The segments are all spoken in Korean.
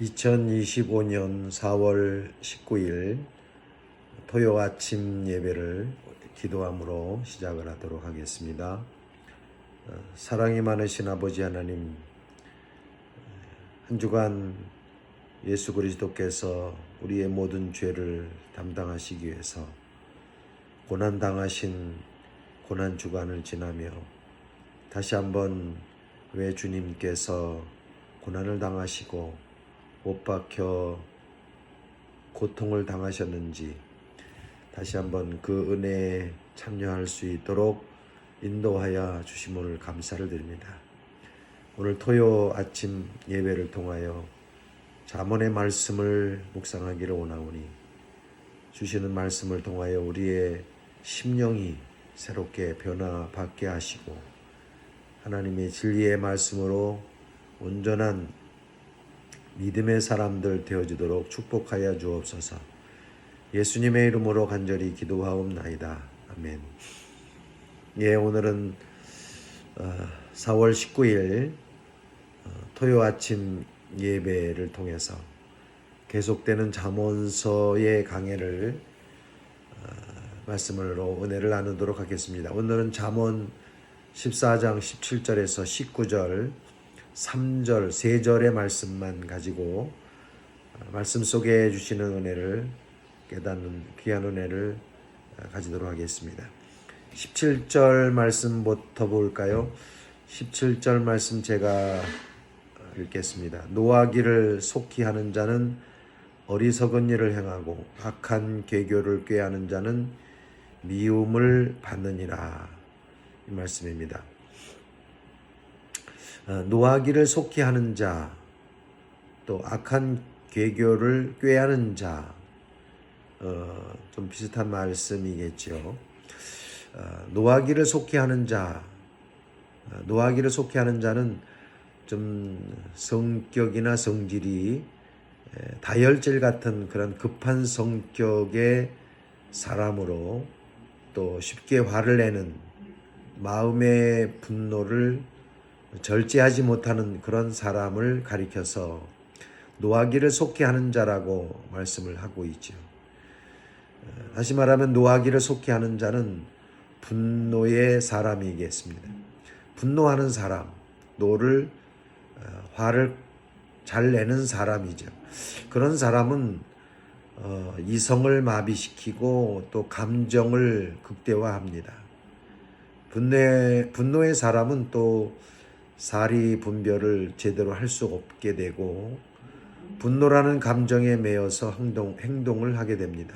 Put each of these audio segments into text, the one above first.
2025년 4월 19일 토요 아침 예배를 기도함으로 시작을 하도록 하겠습니다. 사랑이 많으신 아버지 하나님, 한 주간 예수 그리스도께서 우리의 모든 죄를 담당하시기 위해서 고난당하신 고난 주간을 지나며 다시 한번 왜 주님께서 고난을 당하시고 못 박혀 고통을 당하셨는지 다시 한번 그 은혜에 참여할 수 있도록 인도하여 주심을 감사를 드립니다. 오늘 토요 아침 예배를 통하여 잠언의 말씀을 묵상하기를 원하오니 주시는 말씀을 통하여 우리의 심령이 새롭게 변화받게 하시고 하나님의 진리의 말씀으로 온전한 믿음의 사람들 되어지도록 축복하여 주옵소서. 예수님의 이름으로 간절히 기도하옵나이다. 아멘. 오늘은 4월 19일 토요 아침 예배를 통해서 계속되는 잠언서의 강해를 말씀으로 은혜를 나누도록 하겠습니다. 오늘은 잠언 14장 17절에서 19절 3절, 3절의 말씀만 가지고 말씀 속에 주시는 은혜를 깨닫는 귀한 은혜를 가지도록 하겠습니다. 17절 말씀부터 볼까요? 17절 말씀 제가 읽겠습니다. 노하기를 속히 하는 자는 어리석은 일을 행하고 악한 계교를 꾀하는 자는 미움을 받느니라. 이 말씀입니다. 노하기를 속히 하는 자, 또 악한 계교를 꾀하는 자, 좀 비슷한 말씀이겠죠. 노하기를 속히 하는 자, 노하기를 속히 하는 자는 좀 성격이나 성질이 다혈질 같은 그런 급한 성격의 사람으로 또 쉽게 화를 내는 마음의 분노를 절제하지 못하는 그런 사람을 가리켜서 노하기를 속히 하는 자라고 말씀을 하고 있죠. 다시 말하면 노하기를 속히 하는 자는 분노의 사람이겠습니다. 분노하는 사람, 화를 잘 내는 사람이죠. 그런 사람은 이성을 마비시키고 또 감정을 극대화합니다. 분노의 사람은 또 사리 분별을 제대로 할 수 없게 되고 분노라는 감정에 매여서 행동을 하게 됩니다.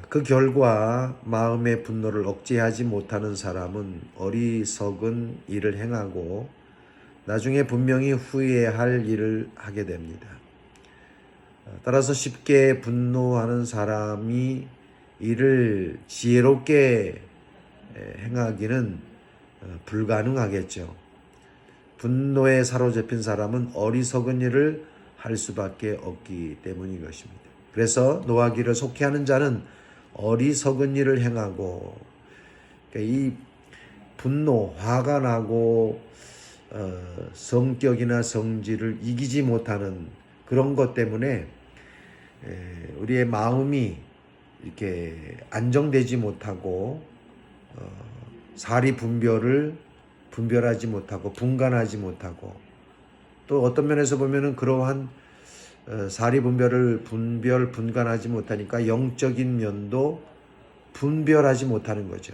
그 결과 마음의 분노를 억제하지 못하는 사람은 어리석은 일을 행하고 나중에 분명히 후회할 일을 하게 됩니다. 따라서 쉽게 분노하는 사람이 일을 지혜롭게 행하기는 불가능하겠죠. 분노에 사로잡힌 사람은 어리석은 일을 할 수밖에 없기 때문인 것입니다. 그래서 노하기를 속히 하는 자는 어리석은 일을 행하고, 그러니까 이 분노, 화가 나고 성격이나 성질을 이기지 못하는 그런 것 때문에 우리의 마음이 이렇게 안정되지 못하고 사리 분별하지 못하고 분간하지 못하고 또 어떤 면에서 보면은 그러한 사리 분간하지 못하니까 영적인 면도 분별하지 못하는 거죠.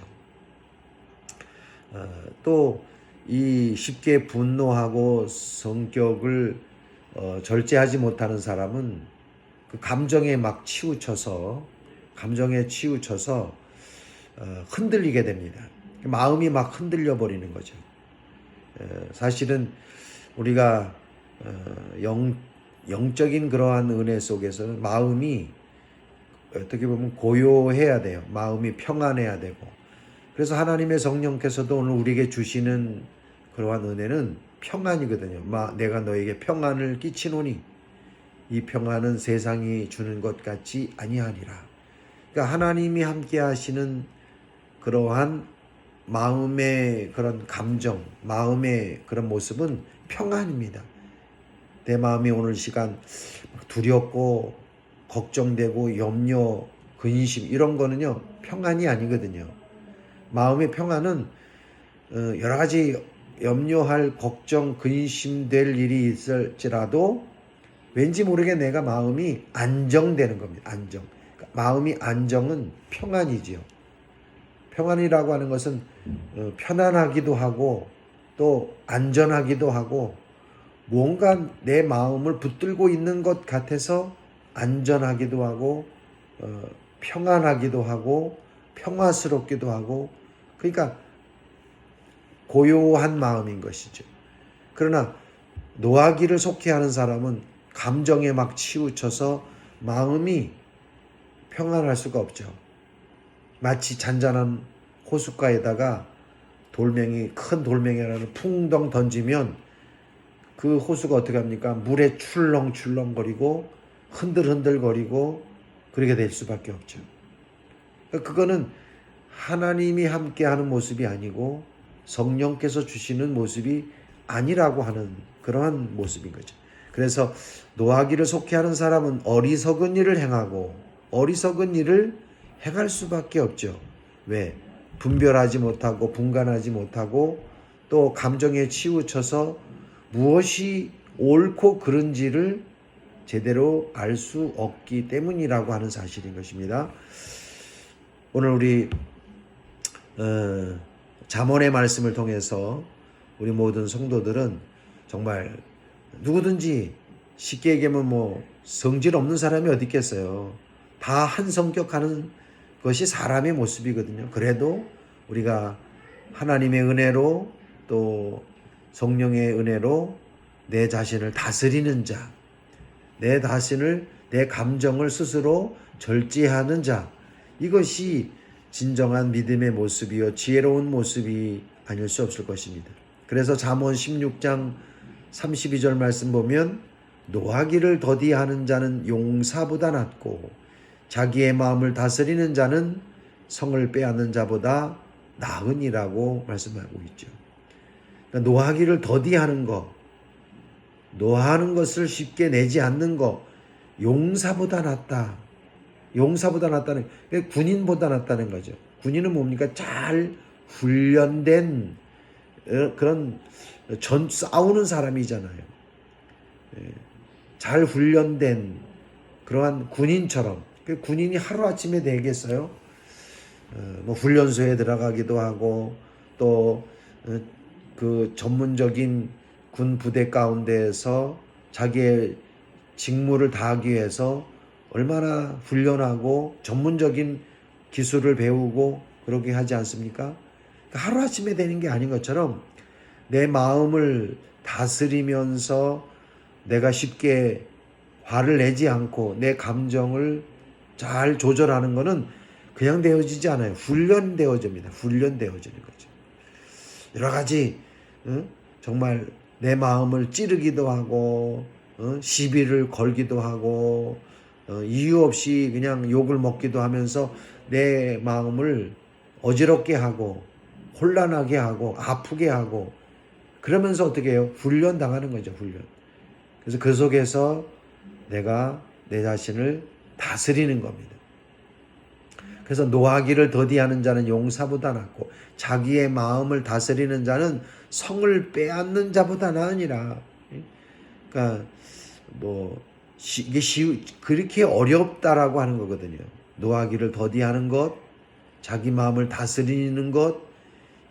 또 이 쉽게 분노하고 성격을 절제하지 못하는 사람은 그 감정에 치우쳐서 흔들리게 됩니다. 마음이 막 흔들려 버리는 거죠. 사실은 우리가 영적인 그러한 은혜 속에서는 마음이 어떻게 보면 고요해야 돼요. 마음이 평안해야 되고. 그래서 하나님의 성령께서도 오늘 우리에게 주시는 그러한 은혜는 평안이거든요. 내가 너에게 평안을 끼치노니 이 평안은 세상이 주는 것 같지 아니하니라. 그러니까 하나님이 함께 하시는 그러한 마음의 그런 감정, 마음의 그런 모습은 평안입니다. 내 마음이 오늘 시간 두렵고 걱정되고 염려, 근심 이런 거는요 평안이 아니거든요. 마음의 평안은 여러 가지 염려할 걱정, 근심될 일이 있을지라도 왠지 모르게 내가 마음이 안정되는 겁니다. 안정. 그러니까 마음이 안정은 평안이지요. 평안이라고 하는 것은 편안하기도 하고 또 안전하기도 하고 뭔가 내 마음을 붙들고 있는 것 같아서 안전하기도 하고 평안하기도 하고 평화스럽기도 하고 그러니까 고요한 마음인 것이죠. 그러나 노하기를 속해하는 사람은 감정에 막 치우쳐서 마음이 평안할 수가 없죠. 마치 잔잔한 호숫가에다가 큰 돌멩이라는 풍덩 던지면 그 호수가 어떻게 합니까? 물에 출렁출렁거리고 흔들흔들거리고 그렇게 될 수밖에 없죠. 그거는 하나님이 함께하는 모습이 아니고 성령께서 주시는 모습이 아니라고 하는 그러한 모습인 거죠. 그래서 노하기를 속해하는 사람은 어리석은 일을 행하고 어리석은 일을 행할 수밖에 없죠. 왜? 분별하지 못하고 분간하지 못하고 또 감정에 치우쳐서 무엇이 옳고 그른지를 제대로 알 수 없기 때문이라고 하는 사실인 것입니다. 오늘 우리 잠언의 말씀을 통해서 우리 모든 성도들은 정말 누구든지 쉽게 얘기하면 성질 없는 사람이 어디 있겠어요. 다 한 성격하는 것이 사람의 모습이거든요. 그래도 우리가 하나님의 은혜로 또 성령의 은혜로 내 자신을 다스리는 자, 내 자신을 내 감정을 스스로 절제하는 자, 이것이 진정한 믿음의 모습이요 지혜로운 모습이 아닐 수 없을 것입니다. 그래서 잠언 16장 32절 말씀 보면 노하기를 더디하는 자는 용사보다 낫고 자기의 마음을 다스리는 자는 성을 빼앗는 자보다 나으니라고 말씀하고 있죠. 그러니까 노하기를 더디하는 것, 노하는 것을 쉽게 내지 않는 것, 용사보다 낫다. 용사보다 낫다는 군인보다 낫다는 거죠. 군인은 뭡니까? 잘 훈련된 그런 싸우는 사람이잖아요. 잘 훈련된 그러한 군인처럼. 군인이 하루아침에 되겠어요? 훈련소에 들어가기도 하고 또 그 전문적인 군 부대 가운데에서 자기의 직무를 다하기 위해서 얼마나 훈련하고 전문적인 기술을 배우고 그러게 하지 않습니까? 하루아침에 되는 게 아닌 것처럼 내 마음을 다스리면서 내가 쉽게 화를 내지 않고 내 감정을 잘 조절하는 것은 그냥 되어지지 않아요. 훈련되어집니다. 훈련되어지는 거죠. 여러 가지 정말 내 마음을 찌르기도 하고 시비를 걸기도 하고 이유 없이 그냥 욕을 먹기도 하면서 내 마음을 어지럽게 하고 혼란하게 하고 아프게 하고 그러면서 어떻게 해요? 훈련당하는 거죠. 훈련. 그래서 그 속에서 내가 내 자신을 다스리는 겁니다. 그래서 노하기를 더디하는 자는 용사보다 낫고 자기의 마음을 다스리는 자는 성을 빼앗는 자보다 나으니라. 그러니까 이게 그렇게 어렵다라고 하는 거거든요. 노하기를 더디하는 것, 자기 마음을 다스리는 것,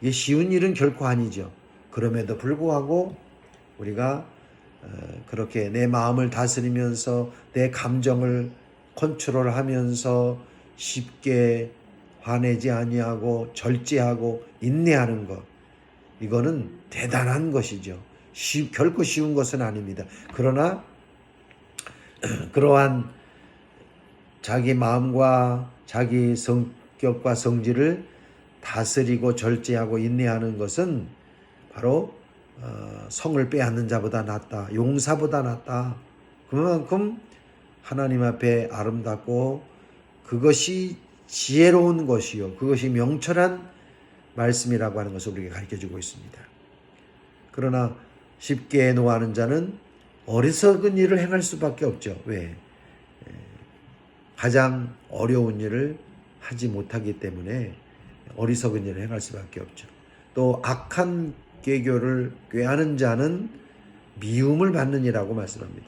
이게 쉬운 일은 결코 아니죠. 그럼에도 불구하고 우리가 그렇게 내 마음을 다스리면서 내 감정을 컨트롤하면서 쉽게 화내지 아니하고 절제하고 인내하는 것, 이거는 대단한 것이죠. 결코 쉬운 것은 아닙니다. 그러나 그러한 자기 마음과 자기 성격과 성질을 다스리고 절제하고 인내하는 것은 바로 성을 빼앗는 자보다 낫다. 용사보다 낫다. 그만큼 하나님 앞에 아름답고 그것이 지혜로운 것이요. 그것이 명철한 말씀이라고 하는 것을 우리에게 가르쳐주고 있습니다. 그러나 쉽게 노하는 자는 어리석은 일을 행할 수밖에 없죠. 왜? 가장 어려운 일을 하지 못하기 때문에 어리석은 일을 행할 수밖에 없죠. 또 악한 계교를 꾀하는 자는 미움을 받느니라고 말씀합니다.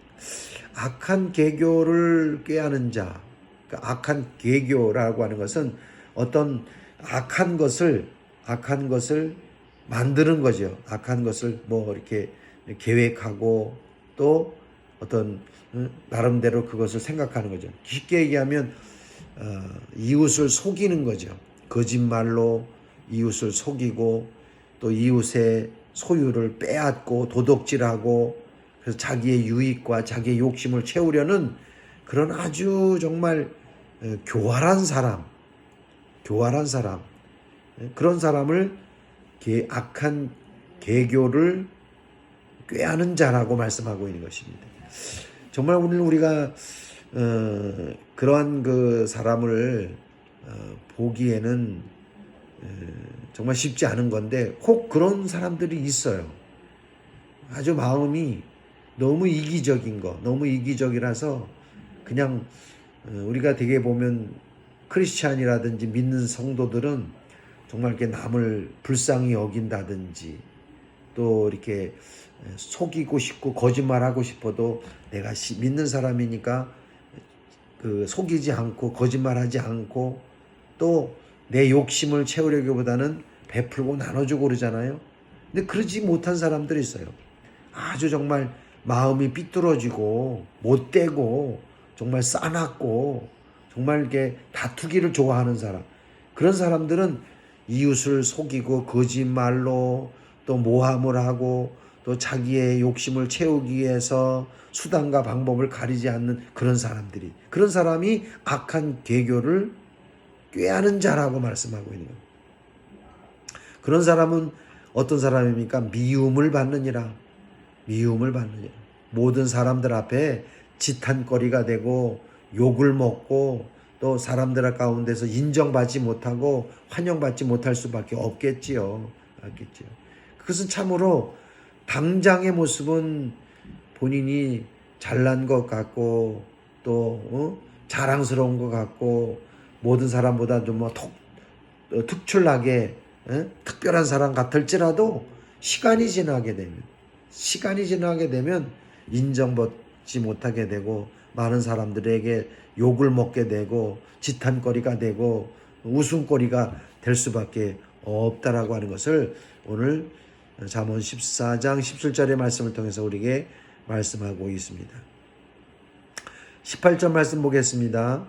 악한 계교를 꾀하는 자, 그러니까 악한 계교라고 하는 것은 어떤 악한 것을 만드는 거죠. 악한 것을 뭐 이렇게 계획하고 또 어떤 나름대로 그것을 생각하는 거죠. 쉽게 얘기하면 이웃을 속이는 거죠. 거짓말로 이웃을 속이고 또 이웃의 소유를 빼앗고 도둑질하고 그래서 자기의 유익과 자기의 욕심을 채우려는 그런 아주 정말 교활한 사람 그런 사람을 악한 계교를 꾀하는 자라고 말씀하고 있는 것입니다. 정말 오늘 우리가 그러한 그 사람을 보기에는 정말 쉽지 않은 건데 혹 그런 사람들이 있어요. 아주 마음이 너무 이기적이라서 그냥 우리가 되게 보면 크리스찬이라든지 믿는 성도들은 정말 이렇게 남을 불쌍히 여긴다든지 또 이렇게 속이고 싶고 거짓말하고 싶어도 내가 믿는 사람이니까 속이지 않고 거짓말하지 않고 또 내 욕심을 채우려기보다는 베풀고 나눠주고 그러잖아요. 근데 그러지 못한 사람들이 있어요. 아주 정말 마음이 삐뚤어지고 못되고 정말 싸납고 정말 이렇게 다투기를 좋아하는 사람, 그런 사람들은 이웃을 속이고 거짓말로 또 모함을 하고 또 자기의 욕심을 채우기 위해서 수단과 방법을 가리지 않는 그런 사람이 악한 계교를 꾀하는 자라고 말씀하고 있는 거예요. 그런 사람은 어떤 사람입니까? 미움을 받느니라. 모든 사람들 앞에 지탄거리가 되고 욕을 먹고 또 사람들 가운데서 인정받지 못하고 환영받지 못할 수밖에 없겠지요. 그것은 참으로 당장의 모습은 본인이 잘난 것 같고 또 자랑스러운 것 같고 모든 사람보다 좀 특출나게 특별한 사람 같을지라도 시간이 지나게 되면 인정받지 못하게 되고 많은 사람들에게 욕을 먹게 되고 지탄거리가 되고 웃음거리가 될 수밖에 없다라고 하는 것을 오늘 잠언 14장 17절의 말씀을 통해서 우리에게 말씀하고 있습니다. 18절 말씀 보겠습니다.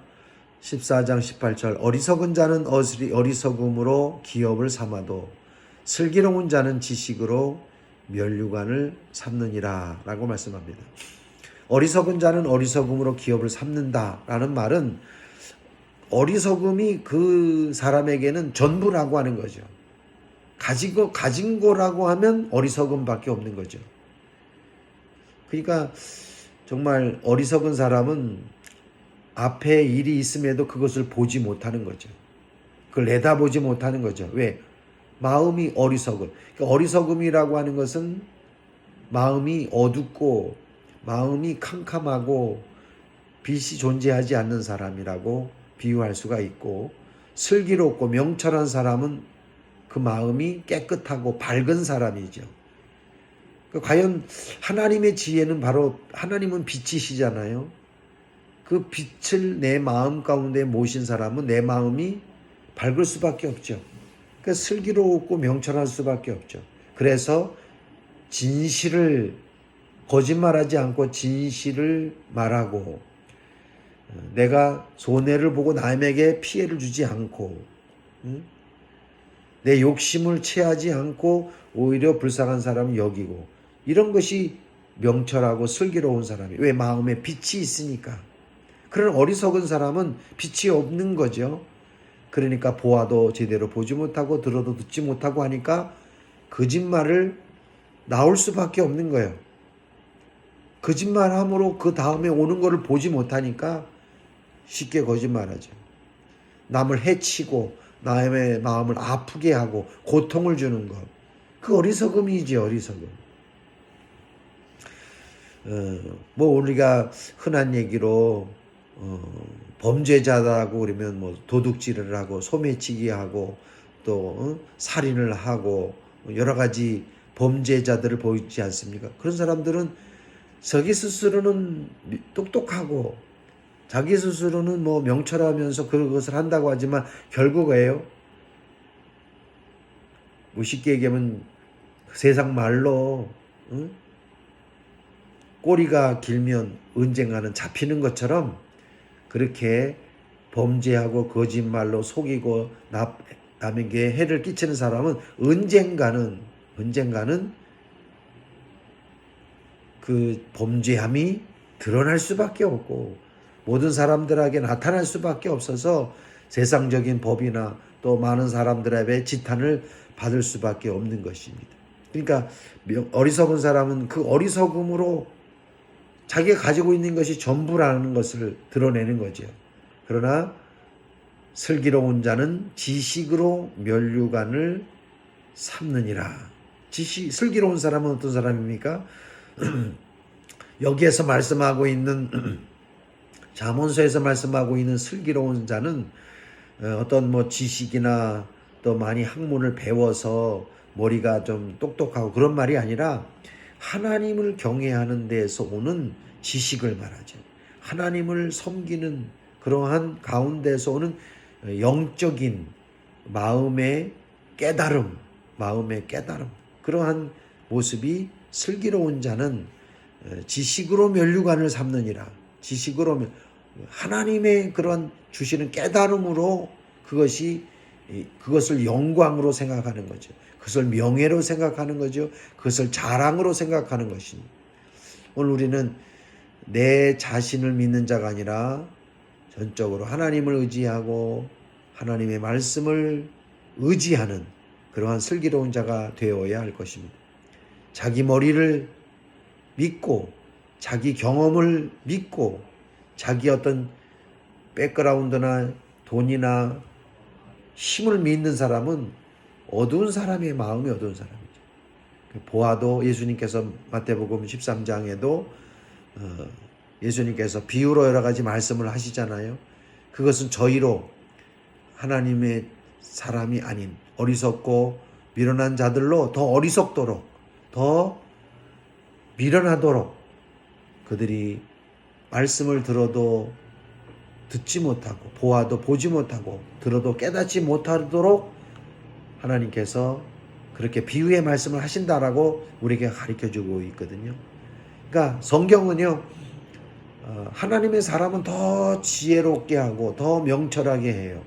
14장 18절 어리석은 자는 어리석음으로 기업을 삼아도 슬기로운 자는 지식으로 면류관을 삼느니라 라고 말씀합니다. 어리석은 자는 어리석음으로 기업을 삼는다라는 말은 어리석음이 그 사람에게는 전부라고 하는 거죠. 가진 거라고 하면 어리석음밖에 없는 거죠. 그러니까 정말 어리석은 사람은 앞에 일이 있음에도 그것을 보지 못하는 거죠. 그걸 내다보지 못하는 거죠. 왜? 마음이 어리석음. 그러니까 어리석음이라고 하는 것은 마음이 어둡고 마음이 캄캄하고 빛이 존재하지 않는 사람이라고 비유할 수가 있고, 슬기롭고 명철한 사람은 그 마음이 깨끗하고 밝은 사람이죠. 과연 하나님의 지혜는 바로 하나님은 빛이시잖아요. 그 빛을 내 마음 가운데 모신 사람은 내 마음이 밝을 수밖에 없죠. 그러니까 슬기롭고 명철할 수밖에 없죠. 그래서 거짓말하지 않고 진실을 말하고 내가 손해를 보고 남에게 피해를 주지 않고 내 욕심을 채하지 않고 오히려 불쌍한 사람을 여기고, 이런 것이 명철하고 슬기로운 사람이에요. 왜? 마음에 빛이 있으니까. 그런 어리석은 사람은 빛이 없는 거죠. 그러니까 보아도 제대로 보지 못하고 들어도 듣지 못하고 하니까 거짓말을 나올 수밖에 없는 거예요. 거짓말함으로 그 다음에 오는 것을 보지 못하니까 쉽게 거짓말하죠. 남을 해치고 남의 마음을 아프게 하고 고통을 주는 것. 그 어리석음이지, 어리석음. 뭐 우리가 흔한 얘기로 범죄자다고 그러면 뭐 도둑질을 하고 소매치기 하고 또 살인을 하고 여러 가지 범죄자들을 보이지 않습니까? 그런 사람들은 자기 스스로는 똑똑하고 자기 스스로는 뭐 명철하면서 그것을 한다고 하지만 결국에요. 뭐 쉽게 얘기하면 세상 말로 꼬리가 길면 언젠가는 잡히는 것처럼 그렇게 범죄하고 거짓말로 속이고 남에게 해를 끼치는 사람은 언젠가는 그 범죄함이 드러날 수밖에 없고 모든 사람들에게 나타날 수밖에 없어서 세상적인 법이나 또 많은 사람들의 지탄을 받을 수밖에 없는 것입니다. 그러니까 어리석은 사람은 그 어리석음으로 자기가 가지고 있는 것이 전부라는 것을 드러내는 거죠. 그러나 슬기로운 자는 지식으로 면류관을 삼느니라. 슬기로운 사람은 어떤 사람입니까? 여기에서 말씀하고 있는 잠언서에서 말씀하고 있는 슬기로운 자는 어떤 뭐 지식이나 또 많이 학문을 배워서 머리가 좀 똑똑하고 그런 말이 아니라 하나님을 경외하는 데에서 오는 지식을 말하죠. 하나님을 섬기는 그러한 가운데서 오는 영적인 마음의 깨달음, 그러한 모습이 슬기로운 자는 지식으로 면류관을 삼느니라. 지식으로 하나님의 그런 주시는 깨달음으로 그것을 영광으로 생각하는 거죠. 그것을 명예로 생각하는 거죠. 그것을 자랑으로 생각하는 것입니다. 오늘 우리는 내 자신을 믿는 자가 아니라 전적으로 하나님을 의지하고 하나님의 말씀을 의지하는 그러한 슬기로운 자가 되어야 할 것입니다. 자기 머리를 믿고 자기 경험을 믿고 자기 어떤 백그라운드나 돈이나 힘을 믿는 사람은 어두운 사람의 마음이 어두운 사람이죠. 보아도 예수님께서 마태복음 13장에도 예수님께서 비유로 여러 가지 말씀을 하시잖아요. 그것은 저희로 하나님의 사람이 아닌 어리석고 미련한 자들로 더 어리석도록 더 미련하도록 그들이 말씀을 들어도 듣지 못하고 보아도 보지 못하고 들어도 깨닫지 못하도록 하나님께서 그렇게 비유의 말씀을 하신다라고 우리에게 가르쳐주고 있거든요. 그러니까 성경은요, 하나님의 사람은 더 지혜롭게 하고 더 명철하게 해요.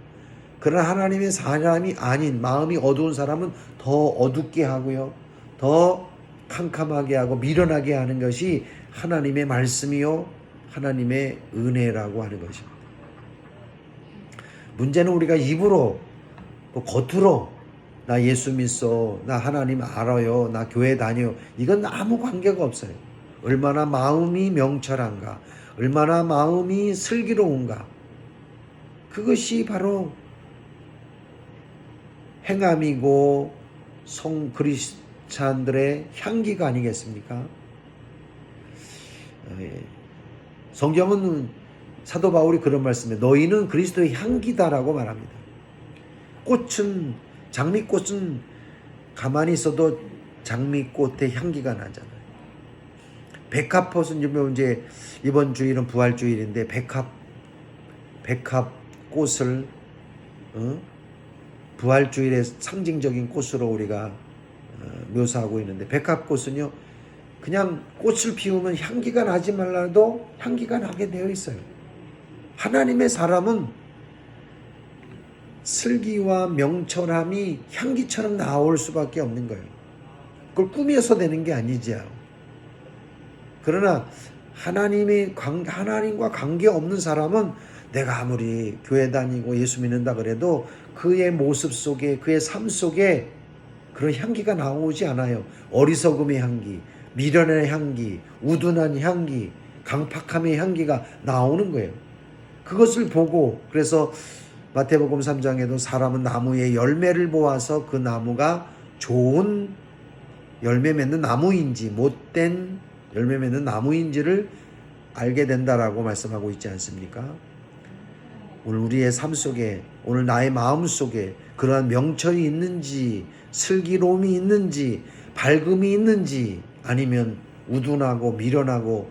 그러나 하나님의 사람이 아닌 마음이 어두운 사람은 더 어둡게 하고요, 더 캄캄하게 하고 미련하게 하는 것이 하나님의 말씀이요 하나님의 은혜라고 하는 것입니다. 문제는 우리가 입으로 또 겉으로 나 예수 믿어, 나 하나님 알아요, 나 교회 다녀요, 이건 아무 관계가 없어요. 얼마나 마음이 명철한가, 얼마나 마음이 슬기로운가, 그것이 바로 행함이고 성크리스찬들의 향기가 아니겠습니까? 성경은 사도 바울이 그런 말씀에 너희는 그리스도의 향기다라고 말합니다. 장미꽃은 가만히 있어도 장미꽃의 향기가 나잖아요. 백합꽃은 이제 이번 주일은 부활주일인데 백합꽃을 부활주일의 상징적인 꽃으로 우리가 묘사하고 있는데, 백합꽃은요 그냥 꽃을 피우면 향기가 나지 말라도 향기가 나게 되어 있어요. 하나님의 사람은 슬기와 명철함이 향기처럼 나올 수밖에 없는 거예요. 그걸 꾸며서 되는 게 아니지요. 그러나 하나님과 관계없는 사람은 내가 아무리 교회 다니고 예수 믿는다 그래도 그의 모습 속에, 그의 삶 속에 그런 향기가 나오지 않아요. 어리석음의 향기, 미련의 향기, 우둔한 향기, 강팍함의 향기가 나오는 거예요. 그것을 보고, 그래서 마태복음 3장에도 사람은 나무의 열매를 보아서 그 나무가 좋은 열매 맺는 나무인지 못된 열매 맺는 나무인지를 알게 된다라고 말씀하고 있지 않습니까? 오늘 우리의 삶 속에, 오늘 나의 마음 속에 그러한 명철이 있는지, 슬기로움이 있는지, 밝음이 있는지, 아니면 우둔하고 미련하고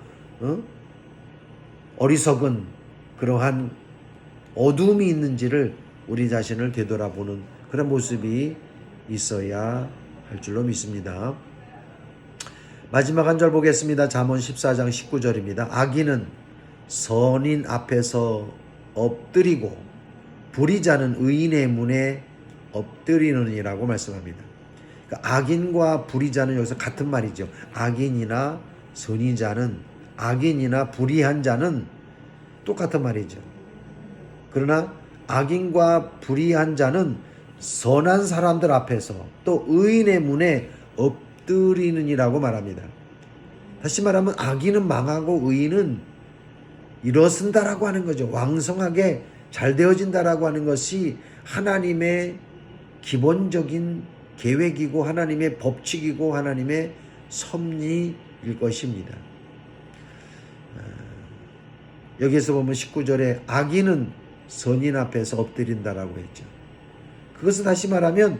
어리석은 그러한 어두움이 있는지를 우리 자신을 되돌아보는 그런 모습이 있어야 할 줄로 믿습니다. 마지막 한 절 보겠습니다. 잠언 14장 19절입니다. 악인은 선인 앞에서 엎드리고 불의자는 의인의 문에 엎드리느니라고 말씀합니다. 그러니까 악인과 불의자는 여기서 같은 말이죠. 악인이나 선인자는, 악인이나 불의한 자는 똑같은 말이죠. 그러나 악인과 불의한 자는 선한 사람들 앞에서 또 의인의 문에 엎드리느니라고 말합니다. 다시 말하면 악인은 망하고 의인은 일어선다라고 하는 거죠. 왕성하게 잘 되어진다라고 하는 것이 하나님의 기본적인 계획이고 하나님의 법칙이고 하나님의 섭리일 것입니다. 여기에서 보면 19절에 악인은 선인 앞에서 엎드린다라고 했죠. 그것은 다시 말하면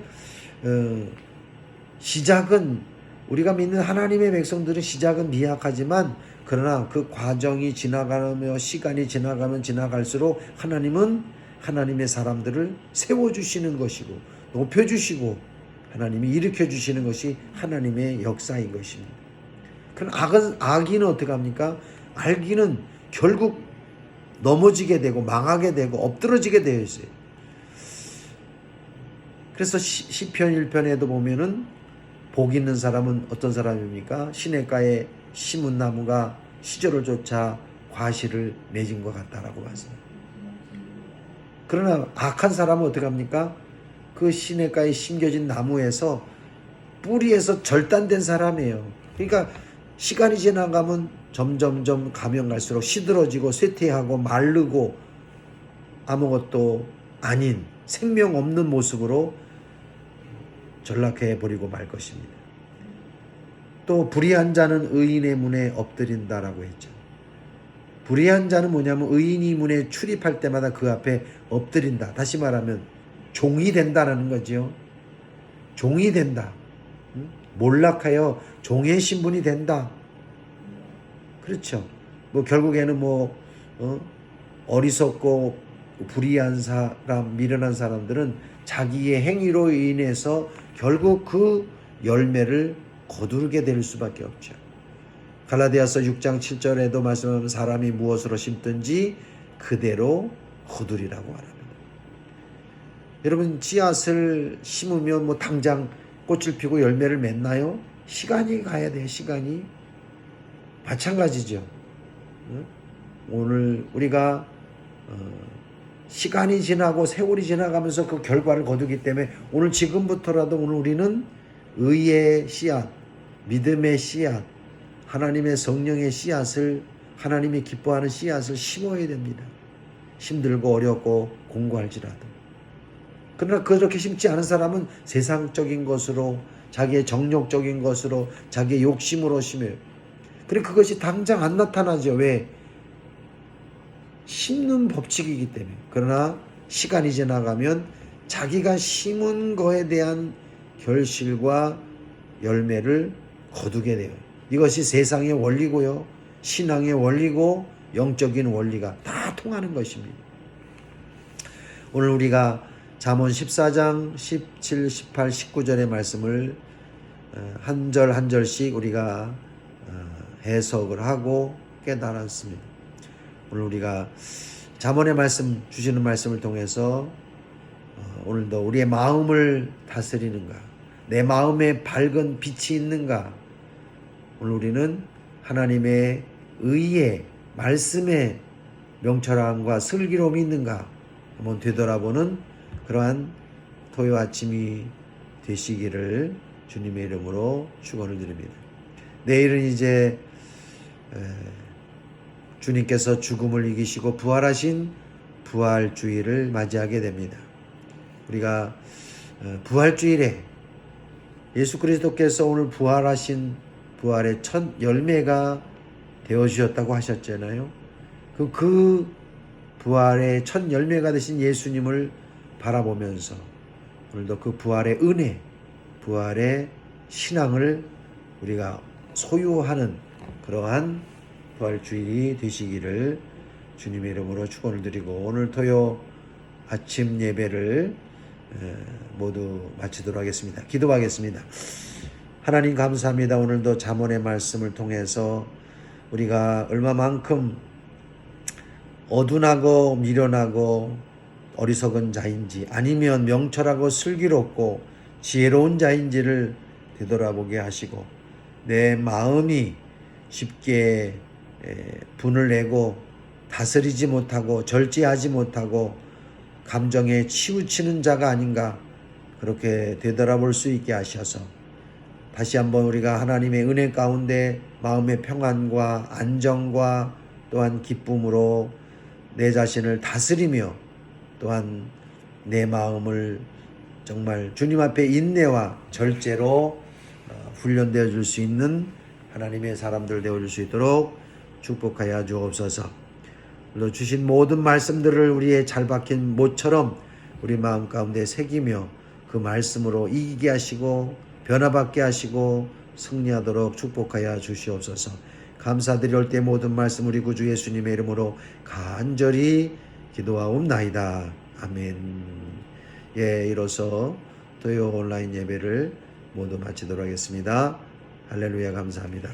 시작은, 우리가 믿는 하나님의 백성들은 시작은 미약하지만 그러나 그 과정이 지나가며 시간이 지나가면 지나갈수록 하나님은 하나님의 사람들을 세워주시는 것이고 높여주시고 하나님이 일으켜주시는 것이 하나님의 역사인 것입니다. 그럼 악인은 어떻게 합니까? 악인은 결국 넘어지게 되고 망하게 되고 엎드러지게 되어 있어요. 그래서 시편 1편에도 보면은 복 있는 사람은 어떤 사람입니까? 시냇가에 심은 나무가 시절을 쫓아 과실을 맺은 것 같다라고 말씀합니다. 그러나 악한 사람은 어떻게 합니까? 그 시냇가에 심겨진 나무에서 뿌리에서 절단된 사람이에요. 그러니까 시간이 지나가면 점점점 가면 갈수록 시들어지고 쇠퇴하고 마르고 아무것도 아닌 생명 없는 모습으로 전락해 버리고 말 것입니다. 또 불의한 자는 의인의 문에 엎드린다라고 했죠. 불의한 자는 뭐냐면 의인이 문에 출입할 때마다 그 앞에 엎드린다. 다시 말하면 종이 된다라는 거죠. 종이 된다. 몰락하여 종의 신분이 된다. 그렇죠. 결국에는 어리석고 불의한 사람, 미련한 사람들은 자기의 행위로 인해서 결국 그 열매를 거두게 될 수밖에 없죠. 갈라디아서 6장 7절에도 말씀하면 사람이 무엇으로 심든지 그대로 거두리라고 말합니다. 여러분, 씨앗을 심으면 당장 꽃을 피고 열매를 맺나요? 시간이 가야 돼요. 시간이. 마찬가지죠. 오늘 우리가 시간이 지나고 세월이 지나가면서 그 결과를 거두기 때문에 오늘 지금부터라도 오늘 우리는 의의 씨앗, 믿음의 씨앗, 하나님의 성령의 씨앗을, 하나님이 기뻐하는 씨앗을 심어야 됩니다. 힘들고 어렵고 공고할지라도. 그러나 그렇게 심지 않은 사람은 세상적인 것으로, 자기의 정욕적인 것으로, 자기의 욕심으로 심어요. 그리고 그것이 당장 안 나타나죠. 왜? 심는 법칙이기 때문에. 그러나 시간이 지나가면 자기가 심은 거에 대한 결실과 열매를 거두게 돼요. 이것이 세상의 원리고요, 신앙의 원리고 영적인 원리가 다 통하는 것입니다. 오늘 우리가 잠언 14장 17, 18, 19절의 말씀을 한 절 한 절씩 우리가 해석을 하고 깨달았습니다. 오늘 우리가 잠언의 말씀, 주시는 말씀을 통해서 오늘도 우리의 마음을 다스리는가, 내 마음에 밝은 빛이 있는가, 오늘 우리는 하나님의 의의 말씀에 명철함과 슬기로움이 있는가 한번 되돌아보는 그러한 토요 아침이 되시기를 주님의 이름으로 축원을 드립니다. 내일은 이제 주님께서 죽음을 이기시고 부활하신 부활주일을 맞이하게 됩니다. 우리가 부활주일에 예수 그리스도께서 오늘 부활하신 부활의 첫 열매가 되어 주셨다고 하셨잖아요. 그 부활의 첫 열매가 되신 예수님을 바라보면서 오늘도 그 부활의 은혜, 부활의 신앙을 우리가 소유하는 그러한 부활주일이 되시기를 주님의 이름으로 축원을 드리고, 오늘 토요 아침 예배를 모두 마치도록 하겠습니다. 기도하겠습니다. 하나님 감사합니다. 오늘도 잠언의 말씀을 통해서 우리가 얼마만큼 어둔하고 미련하고 어리석은 자인지, 아니면 명철하고 슬기롭고 지혜로운 자인지를 되돌아보게 하시고, 내 마음이 쉽게 분을 내고 다스리지 못하고 절제하지 못하고 감정에 치우치는 자가 아닌가, 그렇게 되돌아볼 수 있게 하셔서 다시 한번 우리가 하나님의 은혜 가운데 마음의 평안과 안정과 또한 기쁨으로 내 자신을 다스리며, 또한 내 마음을 정말 주님 앞에 인내와 절제로 훈련되어 줄 수 있는 하나님의 사람들 되어 줄 수 있도록 축복하여 주옵소서. 또 주신 모든 말씀들을 우리의 잘 박힌 못처럼 우리 마음 가운데 새기며 그 말씀으로 이기게 하시고 변화받게 하시고 승리하도록 축복하여 주시옵소서. 감사드릴 때 모든 말씀 우리 구주 예수님의 이름으로 간절히 기도하옵나이다. 아멘. 이로써 토요 온라인 예배를 모두 마치도록 하겠습니다. 할렐루야, 감사합니다.